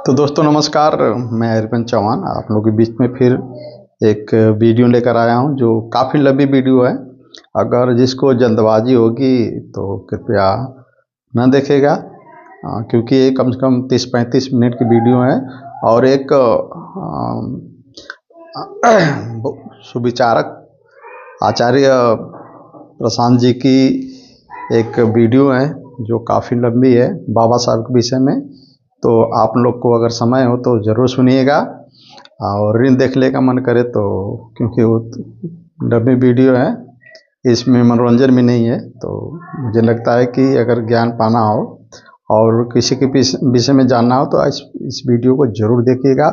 तो दोस्तों नमस्कार, मैं हरिवंश चौहान आप लोगों के बीच में फिर एक वीडियो लेकर आया हूं जो काफ़ी लंबी वीडियो है। अगर जिसको जल्दबाजी होगी तो कृपया न देखेगा, क्योंकि ये कम से कम 30-35 मिनट की वीडियो है और एक सुविचारक आचार्य प्रशांत जी की एक वीडियो है जो काफ़ी लंबी है बाबा साहब के विषय में। तो आप लोग को अगर समय हो तो ज़रूर सुनिएगा और रील देखने का मन करे तो, क्योंकि वो लंबी वीडियो है, इसमें मनोरंजन भी नहीं है। तो मुझे लगता है कि अगर ज्ञान पाना हो और किसी के विषय में जानना हो तो इस वीडियो को ज़रूर देखिएगा।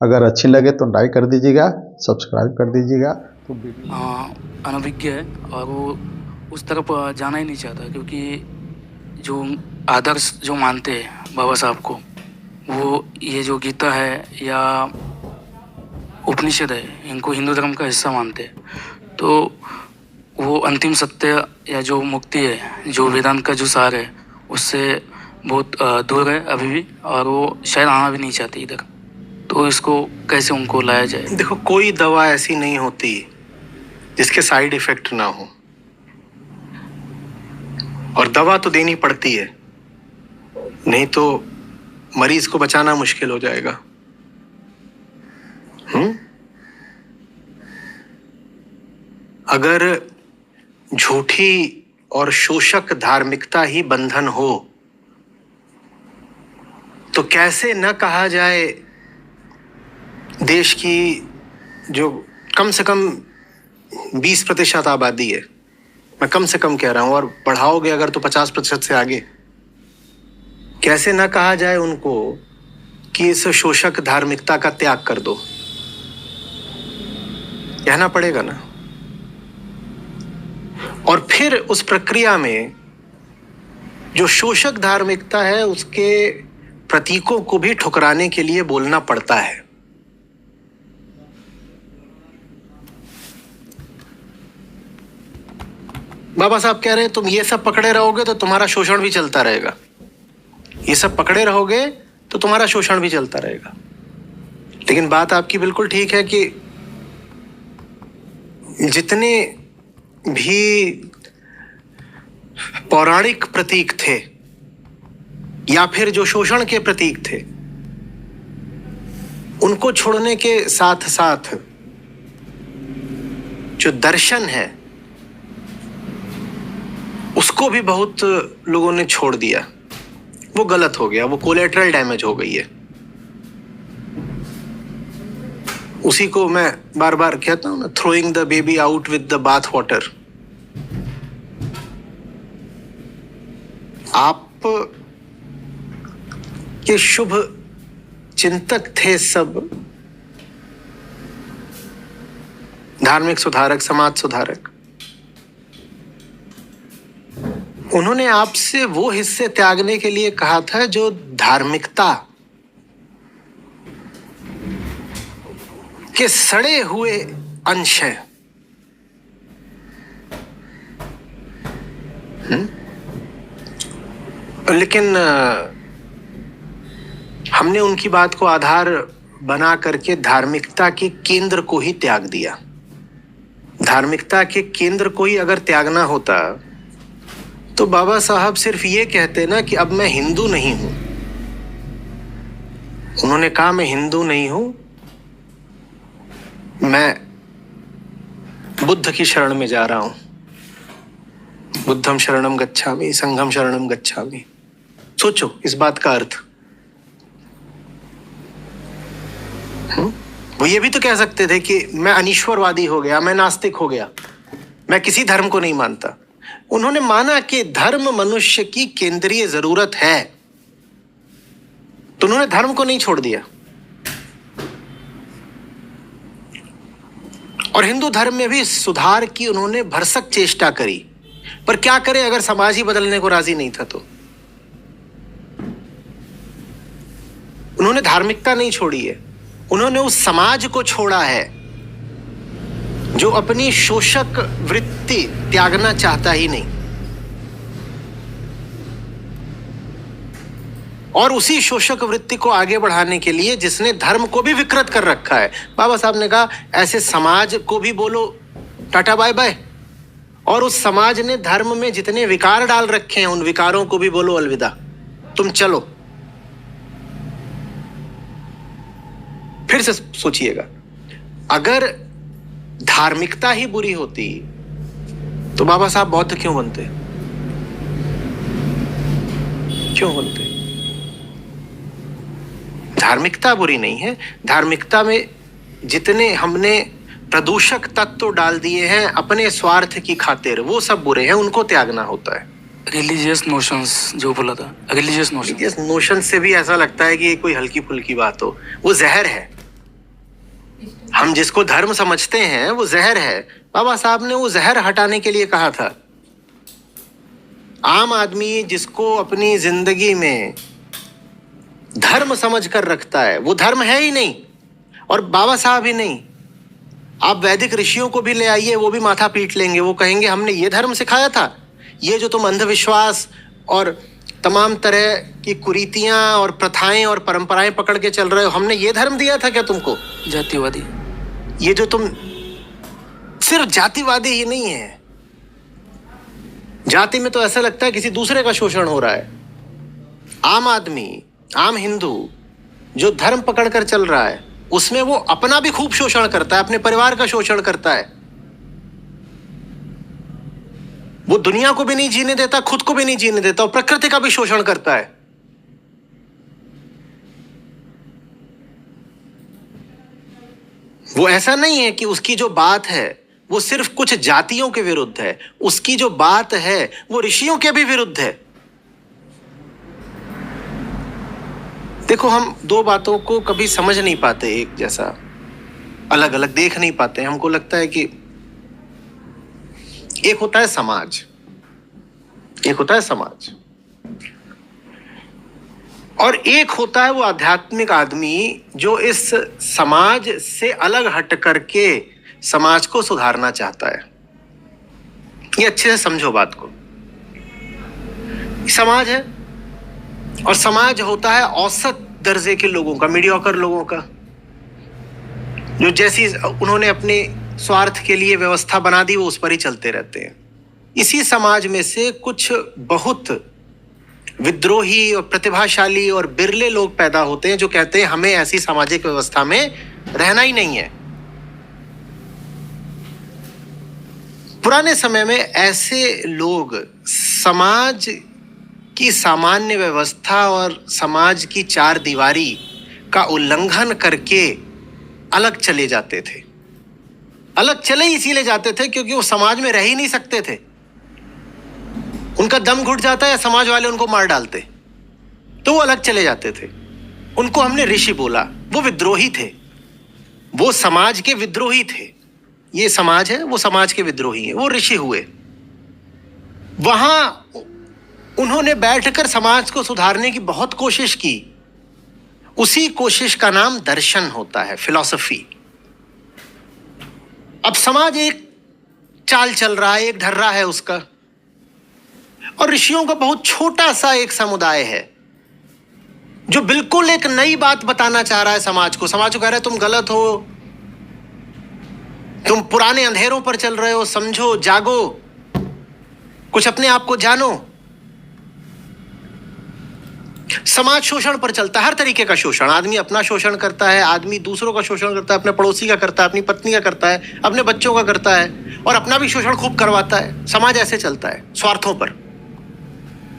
अगर अच्छी लगे तो लाइक कर दीजिएगा, सब्सक्राइब कर दीजिएगा। तो अनभिज्ञ है और वो उस तरफ जाना ही नहीं चाहता, क्योंकि जो आदर्श जो मानते हैं बाबा साहब को, वो ये जो गीता है या उपनिषद है, इनको हिंदू धर्म का हिस्सा मानते हैं। तो वो अंतिम सत्य या जो मुक्ति है, जो वेदांत का जो सार है, उससे बहुत दूर है अभी भी, और वो शायद आना भी नहीं चाहती इधर। तो इसको कैसे उनको लाया जाए? देखो, कोई दवा ऐसी नहीं होती जिसके साइड इफेक्ट ना हो, और दवा तो देनी पड़ती है, नहीं तो मरीज को बचाना मुश्किल हो जाएगा। अगर झूठी और शोषक धार्मिकता ही बंधन हो तो कैसे न कहा जाए देश की जो कम से कम 20% आबादी है, मैं कम से कम कह रहा हूं, और बढ़ाओगे अगर तो 50% से आगे, कैसे न कहा जाए उनको कि इस शोषक धार्मिकता का त्याग कर दो? कहना पड़ेगा ना। और फिर उस प्रक्रिया में जो शोषक धार्मिकता है उसके प्रतीकों को भी ठुकराने के लिए बोलना पड़ता है। बाबा साहब कह रहे हैं तुम ये सब पकड़े रहोगे तो तुम्हारा शोषण भी चलता रहेगा, ये सब पकड़े रहोगे तो तुम्हारा शोषण भी चलता रहेगा। लेकिन बात आपकी बिल्कुल ठीक है कि जितने भी पौराणिक प्रतीक थे या फिर जो शोषण के प्रतीक थे, उनको छोड़ने के साथ साथ जो दर्शन है उसको भी बहुत लोगों ने छोड़ दिया। वो गलत हो गया, वो कोलेटरल डैमेज हो गई है। उसी को मैं बार बार कहता हूं ना, throwing the baby out with the bath water. आप ये शुभ चिंतक थे सब, धार्मिक सुधारक, समाज सुधारक। उन्होंने आपसे वो हिस्से त्यागने के लिए कहा था जो धार्मिकता के सड़े हुए अंश हैं। लेकिन हमने उनकी बात को आधार बना करके धार्मिकता के केंद्र को ही त्याग दिया। धार्मिकता के केंद्र को ही अगर त्यागना होता तो बाबा साहब सिर्फ ये कहते ना कि अब मैं हिंदू नहीं हूं। उन्होंने कहा मैं हिंदू नहीं हूं, मैं बुद्ध की शरण में जा रहा हूं। बुद्धम शरणम गच्छामि, संघम शरणम गच्छामि। सोचो इस बात का अर्थ। वो ये भी तो कह सकते थे कि मैं अनीश्वरवादी हो गया, मैं नास्तिक हो गया, मैं किसी धर्म को नहीं मानता। उन्होंने माना कि धर्म मनुष्य की केंद्रीय जरूरत है, तो उन्होंने धर्म को नहीं छोड़ दिया। और हिंदू धर्म में भी सुधार की उन्होंने भरसक चेष्टा करी, पर क्या करें अगर समाज ही बदलने को राजी नहीं था। तो उन्होंने धार्मिकता नहीं छोड़ी है, उन्होंने उस समाज को छोड़ा है जो अपनी शोषक वृत्ति त्यागना चाहता ही नहीं। और उसी शोषक वृत्ति को आगे बढ़ाने के लिए जिसने धर्म को भी विकृत कर रखा है। बाबा साहब ने कहा ऐसे समाज को भी बोलो टाटा बाय बाय, और उस समाज ने धर्म में जितने विकार डाल रखे हैं उन विकारों को भी बोलो अलविदा, तुम चलो। फिर से सोचिएगा, अगर धार्मिकता ही बुरी होती तो बाबा साहब बौद्ध क्यों बनते? क्यों बनते? धार्मिकता बुरी नहीं है, धार्मिकता में जितने हमने प्रदूषक तत्व डाल दिए हैं अपने स्वार्थ की खातिर, वो सब बुरे हैं, उनको त्यागना होता है। रिलीजियस नोशंस जो बोला था, रिलीजियस नोशन से भी ऐसा लगता है कि ये कोई हल्की फुल्की बात हो, वो जहर है। हम जिसको धर्म समझते हैं वो जहर है। बाबा साहब ने वो जहर हटाने के लिए कहा था। आम आदमी जिसको अपनी जिंदगी में धर्म समझ कर रखता है वो धर्म है ही नहीं, और बाबा साहब ही नहीं, आप वैदिक ऋषियों को भी ले आइए, वो भी माथा पीट लेंगे। वो कहेंगे हमने ये धर्म सिखाया था, ये जो तुम अंधविश्वास और तमाम तरह की कुरीतियां और प्रथाएं और परंपराएं पकड़ के चल रहे हो, हमने ये धर्म दिया था क्या तुमको? जातिवादी। ये जो तुम सिर्फ जातिवादी ही नहीं है, जाति में तो ऐसा लगता है किसी दूसरे का शोषण हो रहा है। आम आदमी, आम हिंदू जो धर्म पकड़ कर चल रहा है उसमें वो अपना भी खूब शोषण करता है, अपने परिवार का शोषण करता है। वो दुनिया को भी नहीं जीने देता, खुद को भी नहीं जीने देता, और प्रकृति का भी शोषण करता है। वो ऐसा नहीं है कि उसकी जो बात है वो सिर्फ कुछ जातियों के विरुद्ध है, उसकी जो बात है वो ऋषियों के भी विरुद्ध है। देखो, हम दो बातों को कभी समझ नहीं पाते एक जैसा, अलग अलग देख नहीं पाते। हमको लगता है कि एक होता है समाज, एक होता है समाज, और एक होता है वो आध्यात्मिक आदमी जो इस समाज से अलग हट करके समाज को सुधारना चाहता है। ये अच्छे से समझो बात को। समाज है, और समाज होता है औसत दर्जे के लोगों का, मीडियोकर लोगों का, जो जैसी उन्होंने अपने स्वार्थ के लिए व्यवस्था बना दी वो उस पर ही चलते रहते हैं। इसी समाज में से कुछ बहुत विद्रोही और प्रतिभाशाली और बिरले लोग पैदा होते हैं जो कहते हैं हमें ऐसी सामाजिक व्यवस्था में रहना ही नहीं है। पुराने समय में ऐसे लोग समाज की सामान्य व्यवस्था और समाज की चार दीवारी का उल्लंघन करके अलग चले जाते थे। अलग चले इसीलिए जाते थे क्योंकि वो समाज में रह ही नहीं सकते थे। उनका दम घुट जाता है, समाज वाले उनको मार डालते, तो वो अलग चले जाते थे। उनको हमने ऋषि बोला। वो विद्रोही थे, वो समाज के विद्रोही थे। ये समाज है, वो समाज के विद्रोही हैं, वो ऋषि हुए। वहां उन्होंने बैठकर समाज को सुधारने की बहुत कोशिश की। उसी कोशिश का नाम दर्शन होता है, फिलॉसफी। अब समाज एक चाल चल रहा है, एक ढर्रा है उसका, और ऋषियों का बहुत छोटा सा एक समुदाय है जो बिल्कुल एक नई बात बताना चाह रहा है समाज को। समाज को कह रहा है तुम गलत हो, तुम पुराने अंधेरों पर चल रहे हो, समझो, जागो, कुछ अपने आप को जानो। समाज शोषण पर चलता है, हर तरीके का शोषण। आदमी अपना शोषण करता है, आदमी दूसरों का शोषण करता है, अपने पड़ोसी का करता है, अपनी पत्नी का करता है, अपने बच्चों का करता है, और अपना भी शोषण खूब करवाता है। समाज ऐसे चलता है, स्वार्थों पर।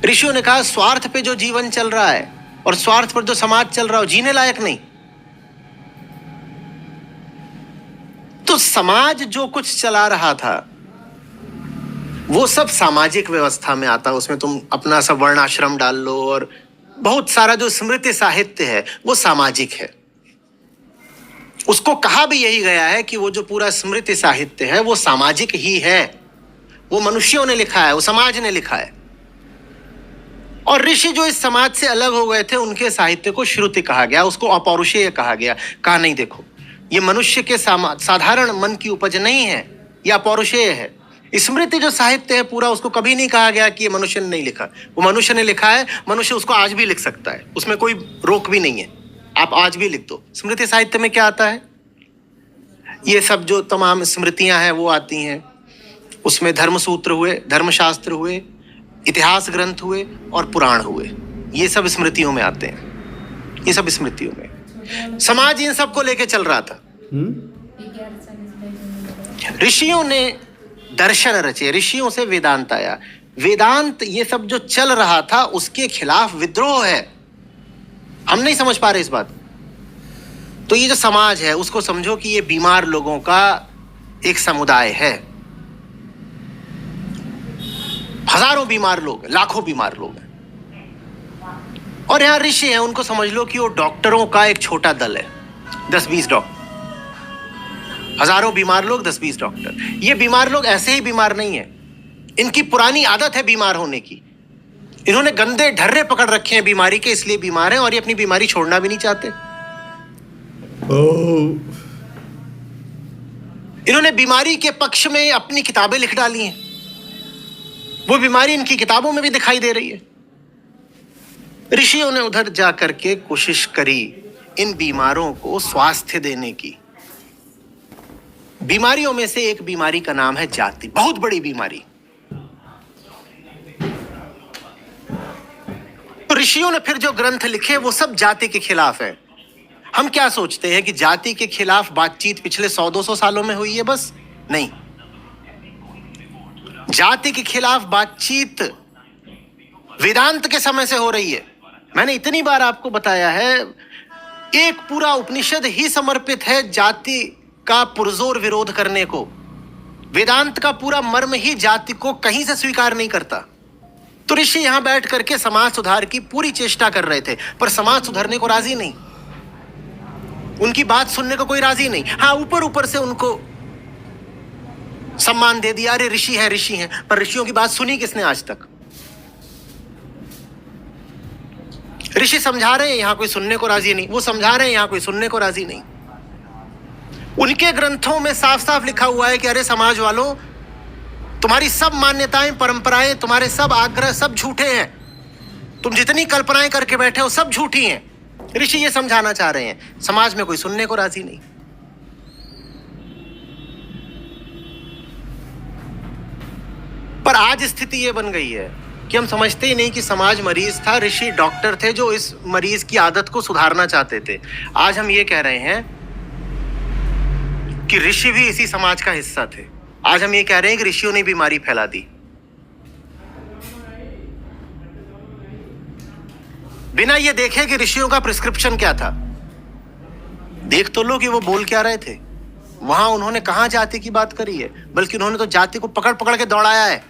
ऋषियों ने कहा स्वार्थ पे जो जीवन चल रहा है और स्वार्थ पर जो समाज चल रहा है जीने लायक नहीं। तो समाज जो कुछ चला रहा था वो सब सामाजिक व्यवस्था में आता। उसमें तुम अपना सब वर्ण आश्रम डाल लो, और बहुत सारा जो स्मृति साहित्य है वो सामाजिक है। उसको कहा भी यही गया है कि वो जो पूरा स्मृति साहित्य है वो सामाजिक ही है। वो मनुष्यों ने लिखा है, वो समाज ने लिखा है। और ऋषि जो इस समाज से अलग हो गए थे उनके साहित्य को श्रुति कहा गया, उसको अपौरुषेय कहा गया। कहा नहीं, देखो ये मनुष्य के साधारण मन की उपज नहीं है, यह अपौरुषेय है। स्मृति जो साहित्य है पूरा, उसको कभी नहीं कहा गया कि ये मनुष्य ने नहीं लिखा। वो मनुष्य ने लिखा है, मनुष्य उसको आज भी लिख सकता है, उसमें कोई रोक भी नहीं है। आप आज भी लिख दो। स्मृति साहित्य में क्या आता है? ये सब जो तमाम स्मृतियां हैं वो आती हैं। उसमें धर्मसूत्र हुए, धर्मशास्त्र हुए, इतिहास ग्रंथ हुए और पुराण हुए। ये सब स्मृतियों में आते हैं। ये सब स्मृतियों में। समाज इन सबको लेके चल रहा था। ऋषियों ने दर्शन रचे, ऋषियों से वेदांत आया। वेदांत ये सब जो चल रहा था उसके खिलाफ विद्रोह है। हम नहीं समझ पा रहे इस बात। तो ये जो समाज है उसको समझो कि ये बीमार लोगों का एक समुदाय है। हजारों बीमार लोग, लाखों बीमार लोग हैं। और यहां ऋषि हैं, उनको समझ लो कि वो डॉक्टरों का एक छोटा दल है। 10-20 डॉक्टर, हजारों बीमार लोग, 10-20 डॉक्टर। ये बीमार लोग ऐसे ही बीमार नहीं है, इनकी पुरानी आदत है बीमार होने की। इन्होंने गंदे ढर्रे पकड़ रखे हैं बीमारी के, इसलिए बीमार हैं और ये अपनी बीमारी छोड़ना भी नहीं चाहते। इन्होंने बीमारी के पक्ष में अपनी किताबें लिख डाली हैं। वो बीमारी इनकी किताबों में भी दिखाई दे रही है। ऋषियों ने उधर जाकर के कोशिश करी इन बीमारों को स्वास्थ्य देने की। बीमारियों में से एक बीमारी का नाम है जाति, बहुत बड़ी बीमारी। तो ऋषियों ने फिर जो ग्रंथ लिखे वो सब जाति के खिलाफ है। हम क्या सोचते हैं कि जाति के खिलाफ बातचीत पिछले 100-200 सालों में हुई है? बस नहीं। जाति के खिलाफ बातचीत वेदांत के समय से हो रही है। मैंने इतनी बार आपको बताया है, एक पूरा उपनिषद ही समर्पित है जाति का पुरजोर विरोध करने को। वेदांत का पूरा मर्म ही जाति को कहीं से स्वीकार नहीं करता। तो ऋषि यहां बैठ करके समाज सुधार की पूरी चेष्टा कर रहे थे, पर समाज सुधरने को राजी नहीं। उनकी बात सुनने को कोई राजी नहीं। हाँ, ऊपर ऊपर से उनको सम्मान दे दिया, अरे ऋषि हैं, ऋषि हैं, पर ऋषियों की बात सुनी किसने आज तक? ऋषि समझा रहे हैं, यहां कोई सुनने को राजी नहीं। वो समझा रहे हैं, यहां कोई सुनने को राजी नहीं। उनके ग्रंथों में साफ साफ लिखा हुआ है कि अरे समाज वालों, तुम्हारी सब मान्यताएं, परंपराएं, तुम्हारे सब आग्रह सब झूठे हैं। तुम जितनी कल्पनाएं करके बैठे हो सब झूठी हैं। ऋषि ये समझाना चाह रहे हैं, समाज में कोई सुनने को राजी नहीं। पर आज स्थिति ये बन गई है कि हम समझते ही नहीं कि समाज मरीज था, ऋषि डॉक्टर थे जो इस मरीज की आदत को सुधारना चाहते थे। आज हम ये कह रहे हैं कि ऋषि भी इसी समाज का हिस्सा थे। आज हम ये कह रहे हैं कि ऋषियों ने बीमारी फैला दी। बिना ये देखे कि ऋषियों का प्रिस्क्रिप्शन क्या था। देख तो लो कि वो बोल क्या रहे थे। वहां उन्होंने कहां जाति की बात करी है, बल्कि उन्होंने तो जाति को पकड़ पकड़ के दौड़ाया है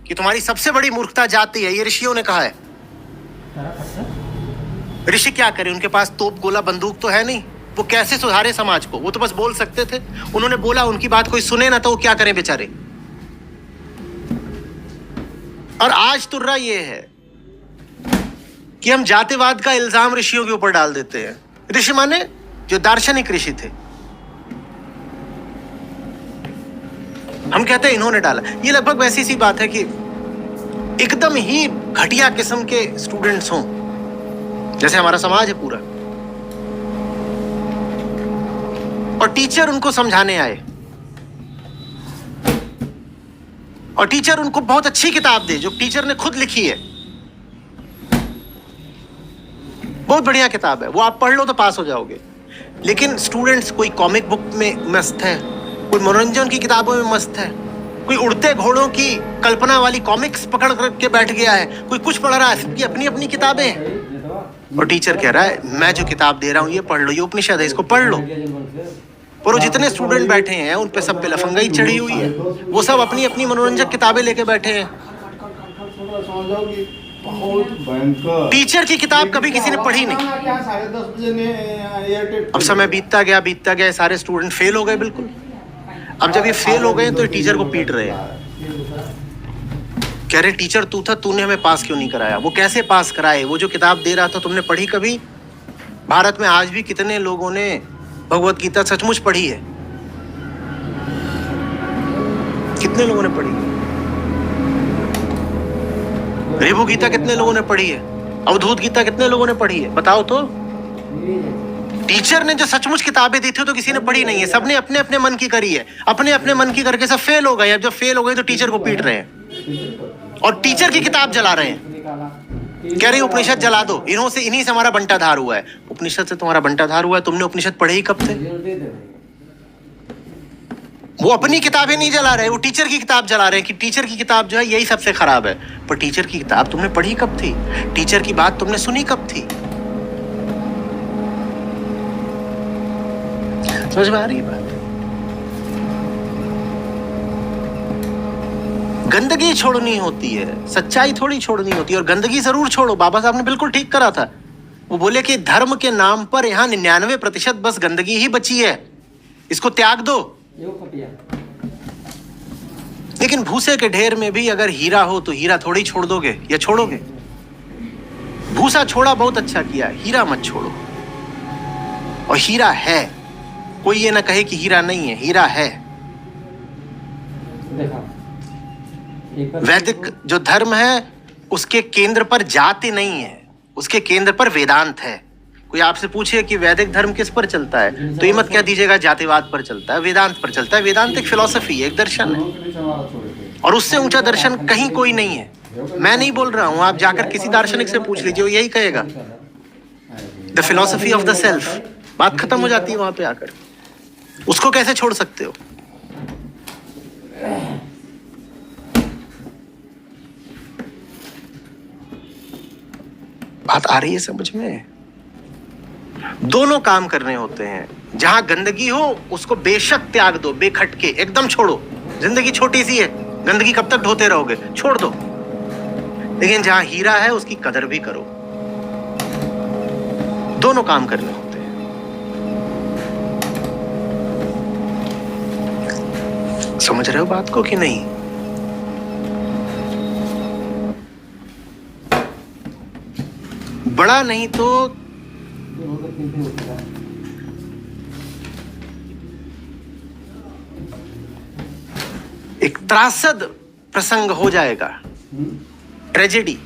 कि तुम्हारी सबसे बड़ी मूर्खता जाति है। ये ऋषियों ने कहा है। ऋषि क्या करें, उनके पास तोप गोला बंदूक तो है नहीं। वो कैसे सुधारे समाज को? वो तो बस बोल सकते थे। उन्होंने बोला, उनकी बात कोई सुने ना तो वो क्या करें बेचारे। और आज तुर्रा ये है कि हम जातिवाद का इल्जाम ऋषियों के ऊपर डाल देते हैं। ऋषि माने जो दार्शनिक ऋषि थे। हम कहते हैं इन्होंने डाला। ये लगभग वैसी सी बात है कि एकदम ही घटिया किस्म के स्टूडेंट्स हों, जैसे हमारा समाज है पूरा, और टीचर उनको समझाने आए और टीचर उनको बहुत अच्छी किताब दे जो टीचर ने खुद लिखी है। बहुत बढ़िया किताब है, वो आप पढ़ लो तो पास हो जाओगे। लेकिन स्टूडेंट्स कोई कॉमिक बुक में मस्त है, कोई मनोरंजन की किताबों में मस्त है, कोई उड़ते घोड़ों की कल्पना वाली कॉमिक्स पकड़ करके बैठ गया है, कोई कुछ पढ़ रहा है, सबकी अपनी अपनी किताबें हैं। और टीचर कह रहा है मैं जो किताब दे रहा हूं ये पढ़ लो, ये उपनिषद है, इसको पढ़ लो। पर वो जितने स्टूडेंट बैठे हैं उन पे सब पे लफंगाई चढ़ी हुई है। वो सब अपनी अपनी मनोरंजक किताबें लेके बैठे हैं। टीचर की किताब कभी किसी ने पढ़ी नहीं। अब समय बीतता गया, सारे स्टूडेंट फेल हो गए बिल्कुल। अब जब ये फेल हो गए तो टीचर को पीट रहे हैं, कह रहे टीचर तू था, तूने हमें पास क्यों नहीं कराया? वो कैसे पास कराए? वो जो किताब दे रहा था तुमने पढ़ी कभी? भारत में आज भी कितने लोगों ने भगवत गीता सचमुच पढ़ी है? कितने लोगों ने पढ़ी? रेबो गीता कितने लोगों ने पढ़ी है? अवधूत गीता कितने लोगों ने पढ़ी है? बताओ तो। टीचर ने जो सचमुच किताबें दी थी तो किसी ने पढ़ी नहीं है, सबने अपने अपने मन की करी है, अपने अपने मन की करके सब फेल हो गए। अब जब फेल हो गए तो टीचर को पीट रहे हैं और टीचर की किताब जला रहे हैं, कह रहे उपनिषद जला दो, इन्हीं से हमारा बंटाधार हुआ है। उपनिषद से तुम्हारा बंटाधार हुआ है? तुमने उपनिषद पढ़े ही कब थे? वो अपनी किताबें नहीं जला रहे, वो टीचर की किताब जला रहे हैं कि टीचर की किताब जो है यही सबसे खराब है। पर टीचर की किताब तुमने पढ़ी कब थी? टीचर की बात तुमने सुनी कब थी? समझ में आ रही बात? गंदगी छोड़नी होती है, सच्चाई थोड़ी छोड़नी होती है। और गंदगी जरूर छोड़ो, बाबा साहब ने बिल्कुल ठीक करा था। वो बोले कि धर्म के नाम पर यहाँ 99% बस गंदगी ही बची है, इसको त्याग दो। लेकिन भूसे के ढेर में भी अगर हीरा हो तो हीरा थोड़ी छोड़ दोगे या छोड़ोगे? भूसा छोड़ा, बहुत अच्छा किया, हीरा मत छोड़ो। और हीरा है, कोई ये ना कहे कि हीरा नहीं है, हीरा है। वैदिक जो धर्म है उसके केंद्र पर जाति नहीं है, उसके केंद्र पर वेदांत है। कोई आपसे पूछे कि वैदिक धर्म किस पर चलता है तो ये मत कह दीजिएगा जातिवाद पर चलता है, वेदांत पर चलता है। वेदांत एक फिलॉसफी है, एक दर्शन है, और उससे ऊंचा दर्शन कहीं कोई नहीं है। मैं नहीं बोल रहा हूं, आप जाकर किसी दार्शनिक से पूछ लीजिए, वो यही कहेगा, the philosophy of the self. बात खत्म हो जाती है वहां पे आकर। उसको कैसे छोड़ सकते हो? बात आ रही है समझ में? दोनों काम करने होते हैं। जहां गंदगी हो उसको बेशक त्याग दो, बेखटके एकदम छोड़ो। जिंदगी छोटी सी है, गंदगी कब तक ढोते रहोगे? छोड़ दो। लेकिन जहां हीरा है उसकी कदर भी करो। दोनों काम करने होते हैं। समझ रहे हो बात को कि नहीं? बड़ा नहीं तो एक त्रासद प्रसंग हो जाएगा, ट्रेजेडी।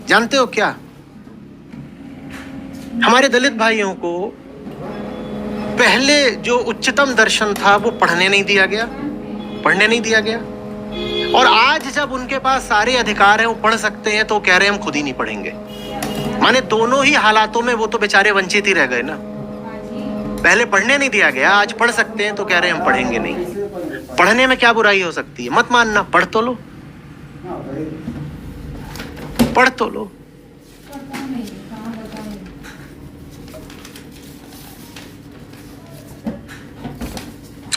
जानते हो क्या? हमारे दलित भाइयों को पहले जो उच्चतम दर्शन था वो पढ़ने नहीं दिया गया, और आज जब उनके पास सारे अधिकार हैं, वो पढ़ सकते हैं, तो कह रहे हैं हम खुद ही नहीं पढ़ेंगे। माने दोनों ही हालातों में वो तो बेचारे वंचित ही रह गए ना। पहले पढ़ने नहीं दिया गया, आज पढ़ सकते हैं तो कह रहे हैं हम पढ़ेंगे नहीं। पढ़ने में क्या बुराई हो सकती है? मत मानना, पढ़ तो लो, पढ़ तो लो।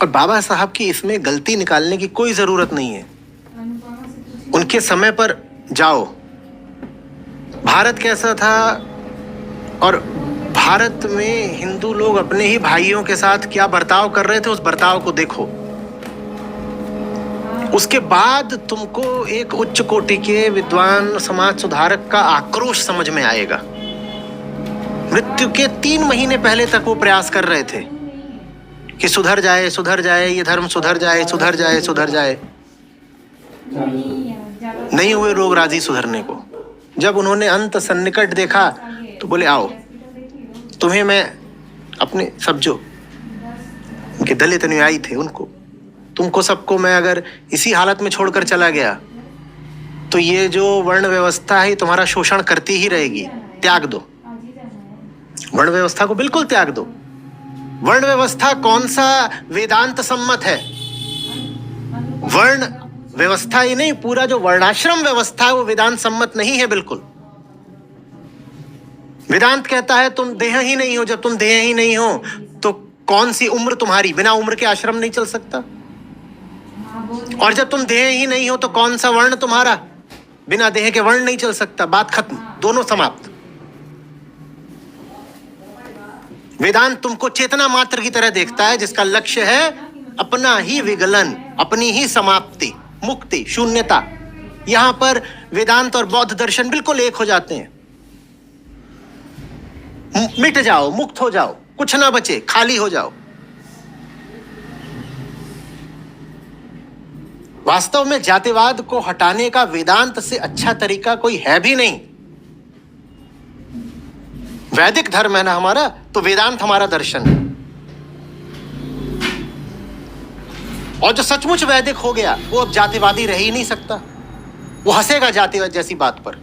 और बाबा साहब की इसमें गलती निकालने की कोई जरूरत नहीं है। उनके समय पर जाओ, भारत कैसा था और भारत में हिंदू लोग अपने ही भाइयों के साथ क्या बर्ताव कर रहे थे, उस बर्ताव को देखो। उसके बाद तुमको एक उच्च कोटि के विद्वान समाज सुधारक का आक्रोश समझ में आएगा। मृत्यु के 3 महीने पहले तक वो प्रयास कर रहे थे कि सुधर जाए, सुधर जाए, ये धर्म सुधर जाए, सुधर जाए, सुधर जाए। नहीं हुए लोग राजी सुधरने को। जब उन्होंने अंत सन्निकट देखा तो बोले आओ, तुम्हें मैं अपने सब जो उनके दलित अनुयायी थे उनको, तुमको सबको मैं अगर इसी हालत में छोड़कर चला गया तो ये जो वर्ण व्यवस्था है तुम्हारा शोषण करती ही रहेगी। त्याग दो, वर्ण व्यवस्था को बिल्कुल त्याग दो। वर्ण व्यवस्था कौन सा वेदांत सम्मत है? वर्ण व्यवस्था ही नहीं, पूरा जो वर्णाश्रम व्यवस्था है वो वेदांत सम्मत नहीं है बिल्कुल। वेदांत कहता है तुम देह ही नहीं हो। जब तुम देह ही नहीं हो तो कौन सी उम्र तुम्हारी? बिना उम्र के आश्रम नहीं चल सकता। और जब तुम देह ही नहीं हो तो कौन सा वर्ण तुम्हारा? बिना देह के वर्ण नहीं चल सकता। बात खत्म, दोनों समाप्त। वेदांत तुमको चेतना मात्र की तरह देखता है जिसका लक्ष्य है अपना ही विगलन, अपनी ही समाप्ति, मुक्ति, शून्यता। यहां पर वेदांत और बौद्ध दर्शन बिल्कुल एक हो जाते हैं। मिट जाओ, मुक्त हो जाओ, कुछ ना बचे, खाली हो जाओ। वास्तव में जातिवाद को हटाने का वेदांत से अच्छा तरीका कोई है भी नहीं। वैदिक धर्म है ना हमारा, तो वेदांत हमारा दर्शन है। और जो सचमुच वैदिक हो गया वो अब जातिवादी रह ही नहीं सकता। वो हंसेगा जातिवाद जैसी बात पर।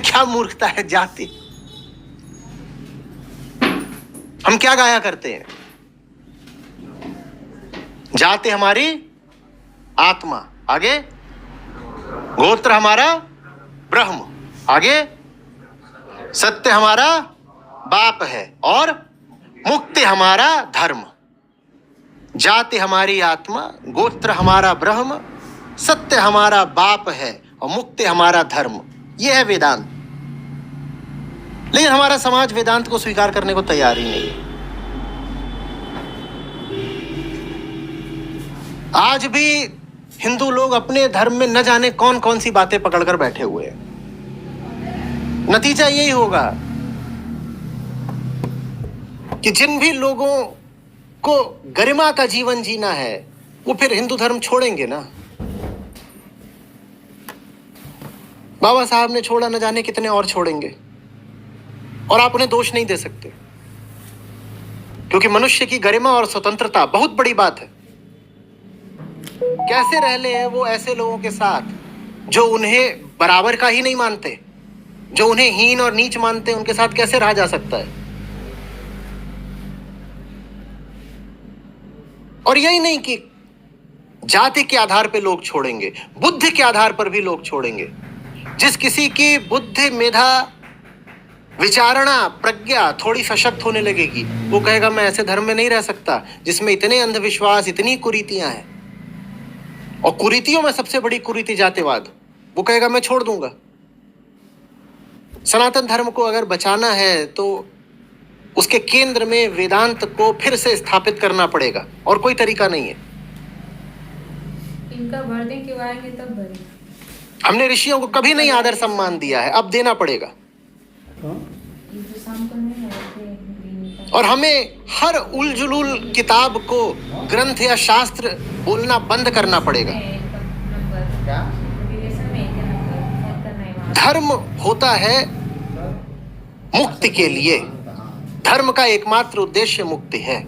क्या मूर्खता है जाति। हम क्या गाया करते हैं? जाति हमारी आत्मा, आगे गोत्र हमारा ब्रह्म, आगे सत्य हमारा बाप है और मुक्ति हमारा धर्म। जाति हमारी आत्मा, गोत्र हमारा ब्रह्म, सत्य हमारा बाप है और मुक्ति हमारा धर्म। यह है वेदांत। लेकिन हमारा समाज वेदांत को स्वीकार करने को तैयार ही नहीं है। आज भी हिंदू लोग अपने धर्म में न जाने कौन कौन सी बातें पकड़कर बैठे हुए हैं। नतीजा यही होगा कि जिन भी लोगों को गरिमा का जीवन जीना है वो फिर हिंदू धर्म छोड़ेंगे ना। बाबा साहब ने छोड़ा, न जाने कितने और छोड़ेंगे। और आप उन्हें दोष नहीं दे सकते, क्योंकि मनुष्य की गरिमा और स्वतंत्रता बहुत बड़ी बात है। कैसे रह ले हैं वो ऐसे लोगों के साथ जो उन्हें बराबर का ही नहीं मानते, जो उन्हें हीन और नीच मानते हैं, उनके साथ कैसे रहा जा सकता है? और यही नहीं कि जाति के आधार पर लोग छोड़ेंगे, बुद्धि के आधार पर भी लोग छोड़ेंगे। जिस किसी की बुद्धि, मेधा, विचारणा, प्रज्ञा थोड़ी सशक्त होने लगेगी, वो कहेगा मैं ऐसे धर्म में नहीं रह सकता जिसमें इतने अंधविश्वास, इतनी कुरीतियां हैं। और कुरीतियों में सबसे बड़ी कुरीति जातिवाद। वो कहेगा मैं छोड़ दूंगा। सनातन धर्म को अगर बचाना है तो उसके केंद्र में वेदांत को फिर से स्थापित करना पड़ेगा, और कोई तरीका नहीं है। इनका भर दें क्यों आएंगे तब भरें। हमने ऋषियों को कभी नहीं आदर सम्मान दिया है, अब देना पड़ेगा। और हमें हर उलझुल किताब को ग्रंथ या शास्त्र बोलना बंद करना पड़ेगा। धर्म होता है मुक्ति के लिए। धर्म का एकमात्र उद्देश्य मुक्ति है।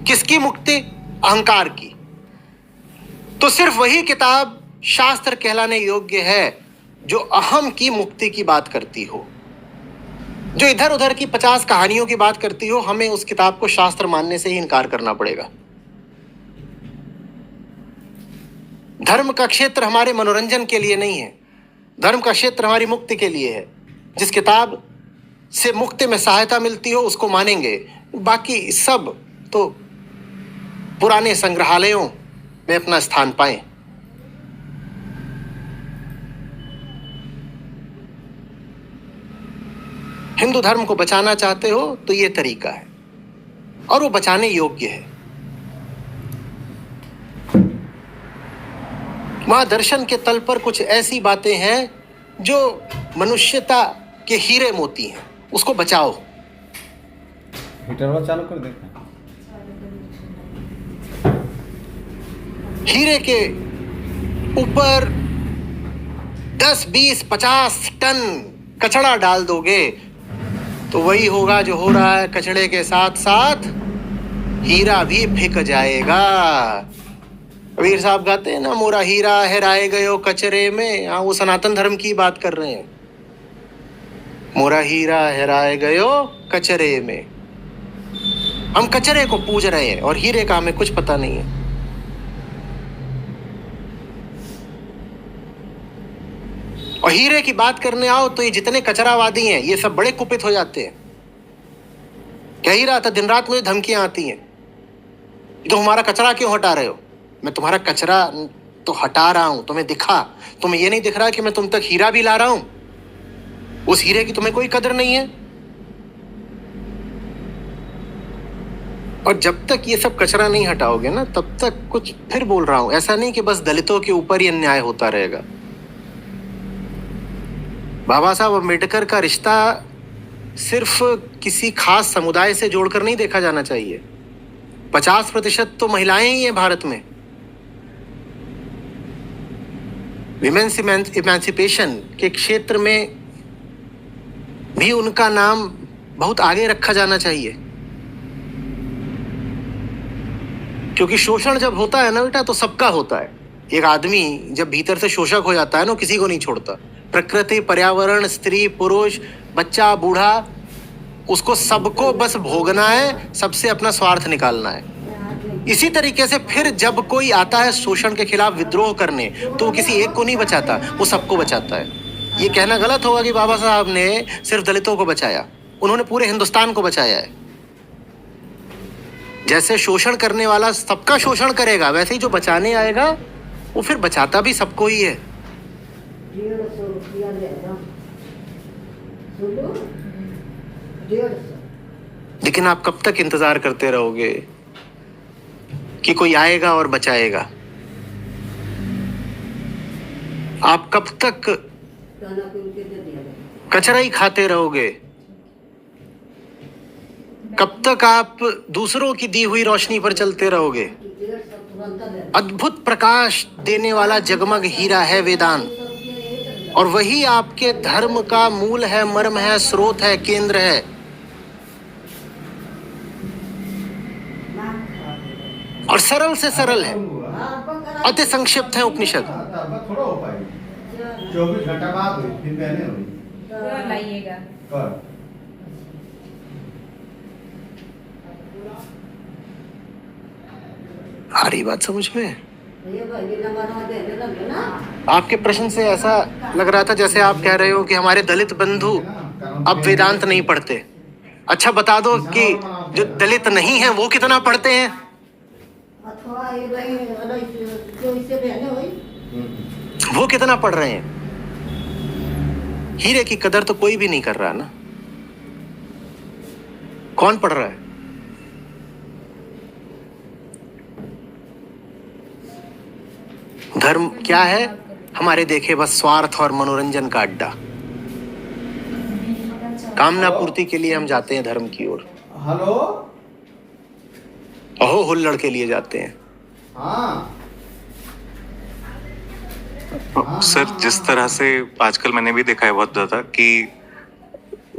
किसकी मुक्ति? अहंकार की। तो सिर्फ वही किताब शास्त्र कहलाने योग्य है जो अहम की मुक्ति की बात करती हो। जो इधर उधर की 50 कहानियों की बात करती हो, हमें उस किताब को शास्त्र मानने से ही इनकार करना पड़ेगा। धर्म का क्षेत्र हमारे मनोरंजन के लिए नहीं है, धर्म का क्षेत्र हमारी मुक्ति के लिए है। जिस किताब से मुक्ति में सहायता मिलती हो उसको मानेंगे, बाकी सब तो पुराने संग्रहालयों में अपना स्थान पाएं। हिंदू धर्म को बचाना चाहते हो तो ये तरीका है, और वो बचाने योग्य है। वहां दर्शन के तल पर कुछ ऐसी बातें हैं जो मनुष्यता के हीरे मोती हैं, उसको बचाओ। हीटर चालू कर देते। हीरे के ऊपर 10, 20, 50 टन कचड़ा डाल दोगे तो वही होगा जो हो रहा है। कचड़े के साथ साथ हीरा भी फिक जाएगा। कबीर साहब गाते हैं ना, मोरा हीरा हेराए गयो कचरे में। हाँ, वो सनातन धर्म की बात कर रहे हैं। मोरा हीरा हेराए गयो कचरे में। हम कचरे को पूज रहे हैं और हीरे का हमें कुछ पता नहीं है। और हीरे की बात करने आओ तो ये जितने कचरावादी हैं ये सब बड़े कुपित हो जाते हैं। कह ही रहा था, दिन रात मुझे धमकियां आती हैं, तो हमारा कचरा क्यों हटा रहे हो? मैं तुम्हारा कचरा तो हटा रहा हूं, तुम्हें दिखा? तुम्हें ये नहीं दिख रहा कि मैं तुम तक हीरा भी ला रहा हूं? उस हीरे की तुम्हें कोई कदर नहीं है। और जब तक ये सब कचरा नहीं हटाओगे ना, तब तक कुछ फिर बोल रहा हूं, ऐसा नहीं कि बस दलितों के ऊपर ही अन्याय होता रहेगा। बाबा साहब अम्बेडकर का रिश्ता सिर्फ किसी खास समुदाय से जोड़कर नहीं देखा जाना चाहिए। 50% तो महिलाएं ही हैं भारत में। विमेन्स इमेंसिपेशन के क्षेत्र में भी उनका नाम बहुत आगे रखा जाना चाहिए, क्योंकि शोषण जब होता है ना बेटा तो सबका होता है। एक आदमी जब भीतर से शोषक हो जाता है ना, किसी को नहीं छोड़ता। प्रकृति, पर्यावरण, स्त्री, पुरुष, बच्चा, बूढ़ा, उसको सबको बस भोगना है, सबसे अपना स्वार्थ निकालना है। इसी तरीके से फिर जब कोई आता है शोषण के खिलाफ विद्रोह करने, तो वो किसी एक को नहीं बचाता, वो सबको बचाता है। ये कहना गलत होगा कि बाबा साहब ने सिर्फ दलितों को बचाया, उन्होंने पूरे हिंदुस्तान को बचाया है। जैसे शोषण करने वाला सबका शोषण करेगा, वैसे ही जो बचाने आएगा वो फिर बचाता भी सबको ही है। लेकिन आप कब तक इंतजार करते रहोगे कि कोई आएगा और बचाएगा? आप कब तक कचरा ही खाते रहोगे? कब तक आप दूसरों की दी हुई रोशनी पर चलते रहोगे? अद्भुत प्रकाश देने वाला जगमग हीरा है वेदांत, और वही आपके धर्म का मूल है, मर्म है, स्रोत है, केंद्र है। और सरल से सरल है, अति संक्षिप्त है उपनिषद। 24 घंटा बाद हुई, फिर पहले हुई। तो लाइएगा। आ रही बात समझ में? आपके प्रश्न से ऐसा लग रहा था जैसे आप कह रहे हो कि हमारे दलित बंधु अब वेदांत नहीं पढ़ते। अच्छा बता दो कि जो दलित नहीं है वो कितना पढ़ते हैं? वो कितना पढ़ रहे हैं? हीरे की कदर तो कोई भी नहीं कर रहा ना। कौन पढ़ रहा है? धर्म क्या है? हमारे देखे बस स्वार्थ और मनोरंजन का अड्डा। कामना पूर्ति के लिए हम जाते हैं धर्म की ओर। हेलो, अहो हुल्लड़ के लिए जाते हैं। हाँ सर, जिस तरह से आजकल मैंने भी देखा है बहुत ज्यादा कि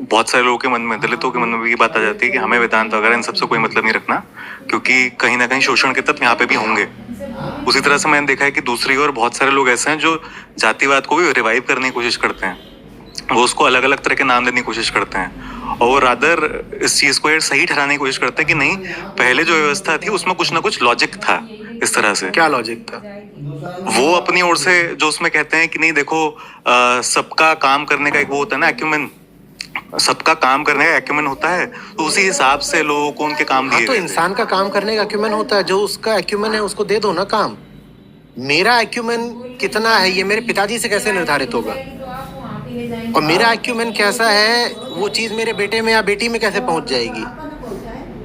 बहुत सारे लोगों के मन में, दलितों के मन में भी ये बात आ जाती है कि हमें वेदांत वगैरह इन सबसे कोई मतलब नहीं रखना, क्योंकि कहीं ना कहीं शोषण के तत्व यहाँ पे भी होंगे। उसी तरह से मैंने देखा है कि दूसरी ओर बहुत सारे लोग ऐसे हैं जो जातिवाद को भी रिवाइव करने की कोशिश करते हैं, वो उसको अलग अलग तरह के नाम देने की कोशिश करते हैं, और वो रादर इस चीज को यार सही ठहराने की कोशिश करते हैं कि नहीं, पहले जो व्यवस्था थी उसमें कुछ ना कुछ लॉजिक था। इस तरह से क्या लॉजिक था? वो अपनी ओर से जो उसमें कहते हैं कि नहीं देखो, सबका काम करने का एक वो होता है ना, एक्यूमेन, सबका काम करने का एक्यूमेन होता है, तो उसी हिसाब से लोगों को उनके काम दिए तो गए थे। इंसान का काम करने का एक्यूमेन होता है, जो उसका एक्यूमेन है उसको दे दो ना काम। मेरा एक्यूमेन कितना है ये मेरे पिताजी से कैसे निर्धारित होगा? और मेरा एक्यूमेन कैसा है वो चीज मेरे बेटे में या बेटी में कैसे पहुंच जाएगी?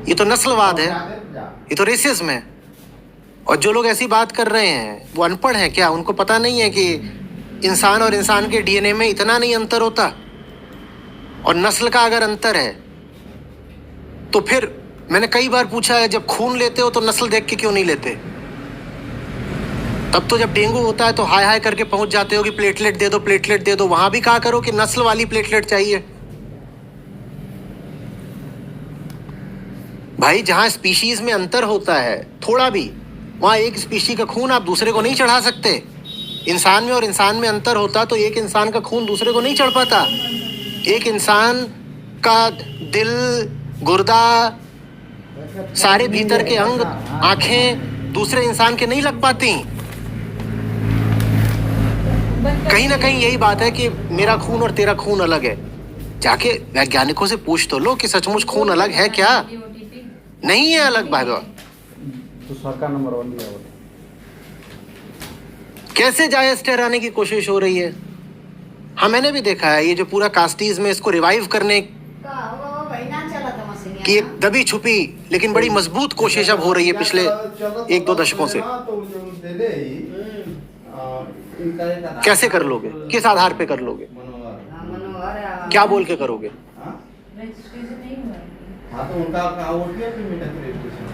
ये तो नस्लवाद है, ये तो रेसिज्म है। और जो लोग ऐसी बात कर रहे हैं वो अनपढ़ हैं क्या? उनको पता नहीं है कि इंसान और इंसान के डीएनए में इतना नहीं अंतर होता, और नस्ल का अगर अंतर है तो फिर मैंने कई बार पूछा है, जब खून लेते हो तो नस्ल देख के क्यों नहीं लेते? तब तो जब डेंगू होता है तो हाय हाय करके पहुंच जाते हो कि प्लेटलेट दे दो, प्लेटलेट दे दो। वहां भी कहा करो कि नस्ल वाली प्लेटलेट चाहिए। भाई जहां स्पीशीज में अंतर होता है थोड़ा भी, वहां एक स्पीशी का खून आप दूसरे को नहीं चढ़ा सकते। इंसान में और इंसान में अंतर होता तो एक इंसान का खून दूसरे को नहीं चढ़ पाता। एक इंसान का दिल, गुर्दा, सारे भीतर के अंग, आंखें दूसरे इंसान के नहीं लग पाती। कहीं ना कहीं यही बात है कि मेरा खून और तेरा खून अलग है। जाके वैज्ञानिकों से पूछ तो लो कि सचमुच खून अलग है क्या? नहीं है अलग भाई। तो सरकार नंबर 1 लिया हुआ। कैसे जायज ठहराने की कोशिश हो रही है? हाँ मैंने भी देखा है, ये जो पूरा कास्टीज में इसको रिवाइव करने की एक दबी छुपी लेकिन बड़ी मजबूत कोशिश अब हो रही है पिछले 1-2 दशकों से। कैसे कर लोगे? किस आधार पे कर लोगे? क्या बोल के करोगे? रजिस्ट्रेशन नहीं हुआ है। हाँ तो उनका वोट किया, फिर मीटर की रजिस्ट्रेशन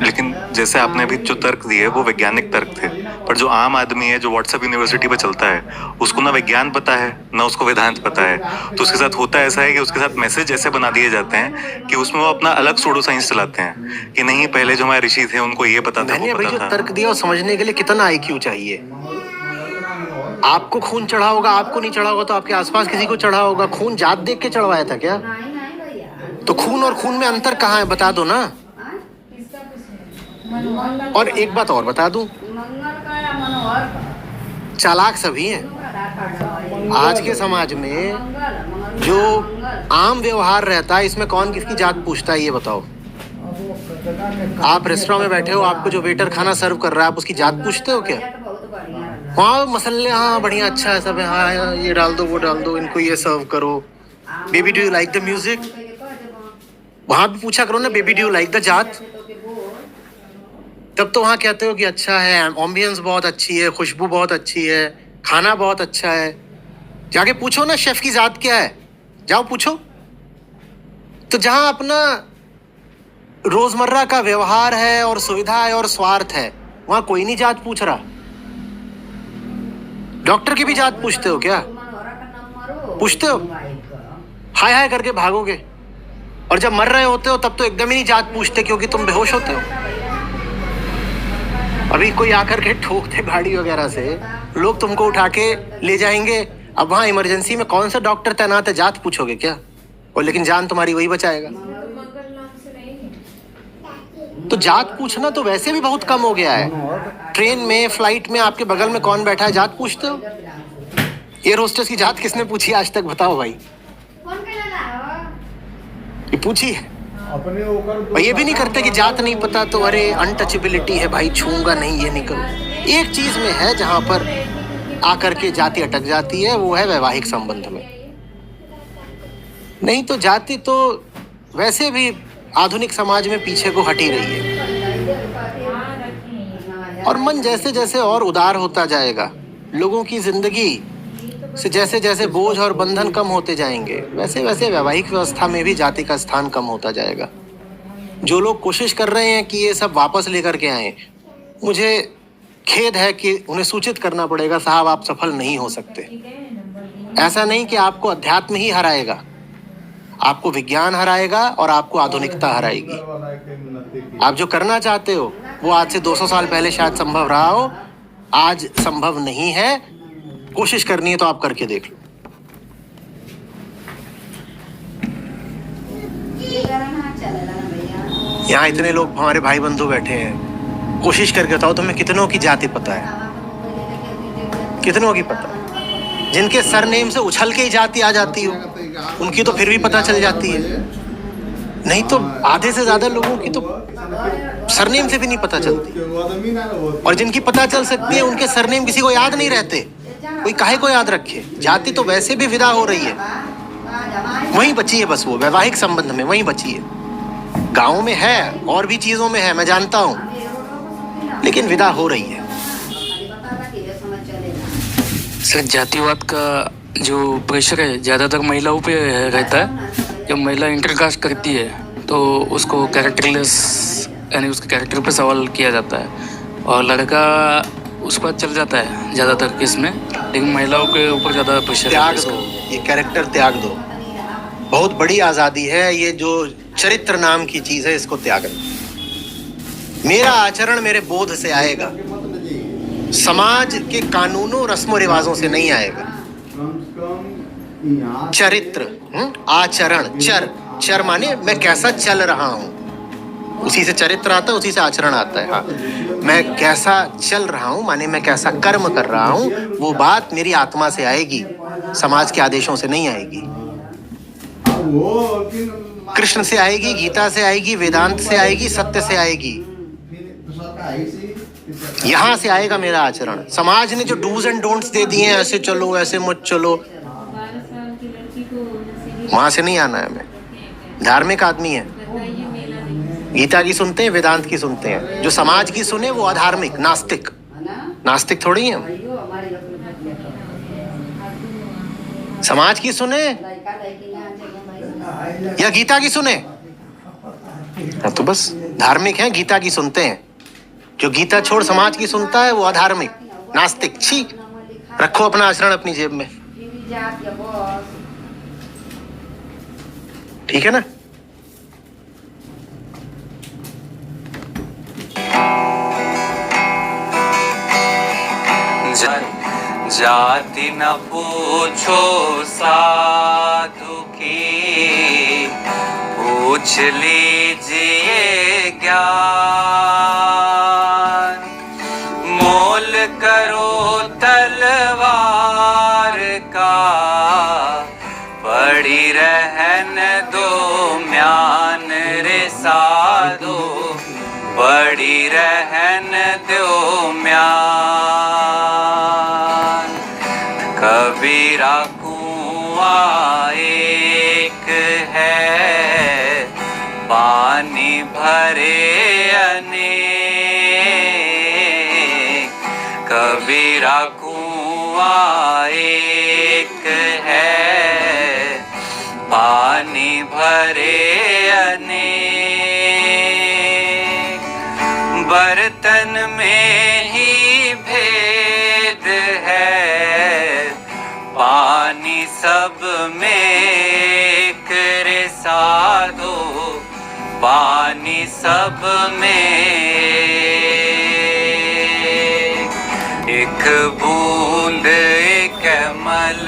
लेकिन जैसे आपने अभी जो तर्क दिए वो वैज्ञानिक तर्क थे, पर जो आम आदमी है जो व्हाट्सएप यूनिवर्सिटी पे चलता है उसको ना विज्ञान पता है ना उसको वेदांत पता है, तो उसके साथ होता ऐसा है कि उसके साथ मैसेज ऐसे बना दिए जाते हैं कि उसमें वो अपना अलग सोडो साइंस चलाते हैं कि नहीं पहले जो हमारे ऋषि थे उनको ये पता था, मैंने वो भाई पता जो था। तर्क दिया वो समझने के लिए कितना IQ चाहिए। आपको खून चढ़ा होगा, आपको नहीं चढ़ा होगा तो आपके आसपास किसी को चढ़ा होगा। खून जात देख के चढ़वाया था क्या? तो खून और खून में अंतर कहाँ है बता दो ना। और एक बात और बता दूं, चालाक सभी हैं। आज के समाज में जो आम व्यवहार रहता है इसमें कौन किसकी जात पूछता है ये बताओ। आप रेस्टोरेंट में बैठे हो, आपको जो वेटर खाना सर्व कर रहा है आप उसकी जात पूछते हो क्या? हाँ मसाले, हाँ बढ़िया अच्छा है सब है, हाँ ये डाल दो वो डाल दो, इनको ये सर्व करो। Baby do you like the music, वहां भी पूछा करो ना baby do you like the जात। तब तो वहां कहते हो कि अच्छा है, एम्बियंस बहुत अच्छी है, खुशबू बहुत अच्छी है, खाना बहुत अच्छा है। जाके पूछो ना शेफ की जात क्या है, जाओ पूछो। तो जहां अपना रोजमर्रा का व्यवहार है और सुविधा है और स्वार्थ है वहां कोई नहीं जात पूछ रहा। डॉक्टर की भी जात पूछते हो क्या? पूछते हो? हाय हाय करके भागोगे, और जब मर रहे होते हो तब तो एकदम ही नहीं जात पूछते क्योंकि तुम बेहोश होते हो। अभी कोई आकर के ठोक दे गाड़ी वगैरह से, लोग तुमको उठा के ले जाएंगे। अब वहां इमरजेंसी में कौन सा डॉक्टर तैनात है, जात पूछोगे क्या? और लेकिन जान तुम्हारी वही बचाएगा। तो जात पूछना तो वैसे भी बहुत कम हो गया है। ट्रेन में, फ्लाइट में आपके बगल में कौन बैठा है जात पूछते हो? एयर होस्टेस की जात किसने पूछी आज तक बताओ भाई? ये पूछी है? और ये भी नहीं करते कि जात नहीं पता तो अरे अनटचेबिलिटी है भाई, छूंगा नहीं, ये नहीं करूं। एक चीज में है जहां पर आकर के जाति अटक जाती है, वो है वैवाहिक संबंध में। नहीं तो जाति तो वैसे भी आधुनिक समाज में पीछे को हटी रही है। और मन जैसे जैसे और उदार होता जाएगा, लोगों की जिंदगी से जैसे जैसे बोझ और बंधन कम होते जाएंगे, वैसे वैसे वैवाहिक व्यवस्था में भी जाति का स्थान कम होता जाएगा। जो लोग कोशिश कर रहे हैं कि ये सब वापस लेकर के आए, मुझे खेद है कि उन्हें सूचित करना पड़ेगा, साहब आप सफल नहीं हो सकते। ऐसा नहीं कि आपको अध्यात्म ही हराएगा, आपको विज्ञान हराएगा और आपको आधुनिकता हराएगी। आप जो करना चाहते हो वो आज से 200 साल पहले शायद संभव रहा हो, आज संभव नहीं है। कोशिश करनी है तो आप करके देख लो। यहाँ इतने लोग हमारे भाई बंधु बैठे हैं, कोशिश करके बताओ तुम्हें कितनों की जाति पता है? कितनों की पता है? जिनके सरनेम से उछल के ही जाति आ जाती हो उनकी तो फिर भी पता चल जाती है, नहीं तो आधे से ज्यादा लोगों की तो सरनेम से भी नहीं पता चलती। और जिनकी पता चल सकती है उनके सरनेम किसी को याद नहीं रहते, कोई काहे को याद रखे। जाति तो वैसे भी विदा हो रही है, वहीं बची है बस, वो वैवाहिक संबंध में वहीं बची है। गाँव में है और भी चीजों में है, मैं जानता हूँ, लेकिन विदा हो रही है। सर जातिवाद का जो प्रेशर है ज़्यादातर महिलाओं पे रहता है। जब महिला इंटरकास्ट करती है तो उसको कैरेक्टरलेस यानी उसके कैरेक्टर पे सवाल किया जाता है, और लड़का उस पर चल जाता है ज़्यादातर केस में, लेकिन महिलाओं के ऊपर ज़्यादा प्रेशर त्याग दो, ये कैरेक्टर त्याग दो। बहुत बड़ी आज़ादी है, ये जो चरित्र नाम की चीज़ है इसको त्याग दो। मेरा आचरण मेरे बोध से आएगा, समाज के कानूनों रस्मों रिवाजों से नहीं आएगा। चरित्र, आचरण, चर माने मैं कैसा चल रहा हूं, उसी से चरित्र आता है, उसी से आचरण आता है। हाँ, मैं कैसा चल रहा हूं माने मैं कैसा कर्म कर रहा हूं, वो बात मेरी आत्मा से आएगी, समाज के आदेशों से नहीं आएगी। कृष्ण से आएगी, गीता से आएगी, वेदांत से आएगी, सत्य से आएगी। यहां से आएगा मेरा आचरण। समाज ने जो डूज एंड डोंट्स दे दिए हैं, ऐसे चलो ऐसे मत चलो, वहां से नहीं आना है। हमें धार्मिक आदमी है, गीता की सुनते हैं, वेदांत की सुनते हैं। जो समाज की सुने वो अधार्मिक, नास्तिक। नास्तिक थोड़ी है। समाज की सुने या गीता की सुने, तो बस धार्मिक हैं, गीता की सुनते हैं। जो गीता छोड़ समाज की सुनता है वो अधार्मिक, नास्तिक। छी, रखो अपना आचरण अपनी जेब में, ठीक है ना? जाति न पूछो साधु की, पूछ लीजिए ज्ञान। मोल करो तलवार का, पड़ी रहन दो म्यान रे साधो, पड़ी रहन दो म्यान। कबीरा कुआं एक है, पानी भरे अनेक। कबीरा कुआं एक है, पानी भरे अनेक। बर्तन में ही भेद है, पानी सब में एक रे साधो, पानी सब में एक बूंद एक मल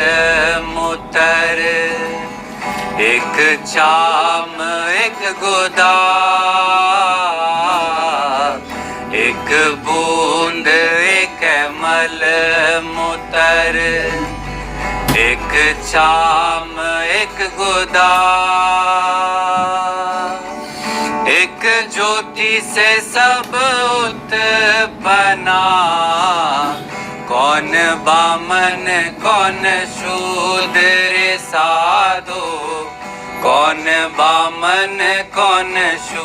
मूत्र, एक चाम एक गोदाम। एक बूंद एक मल मूत्र, एक चाम एक गोदाम। एक ज्योति से सब उत्पन्ना, कौन बामन कौन शूद्र साधो, कौन बामन कौन शूद्र।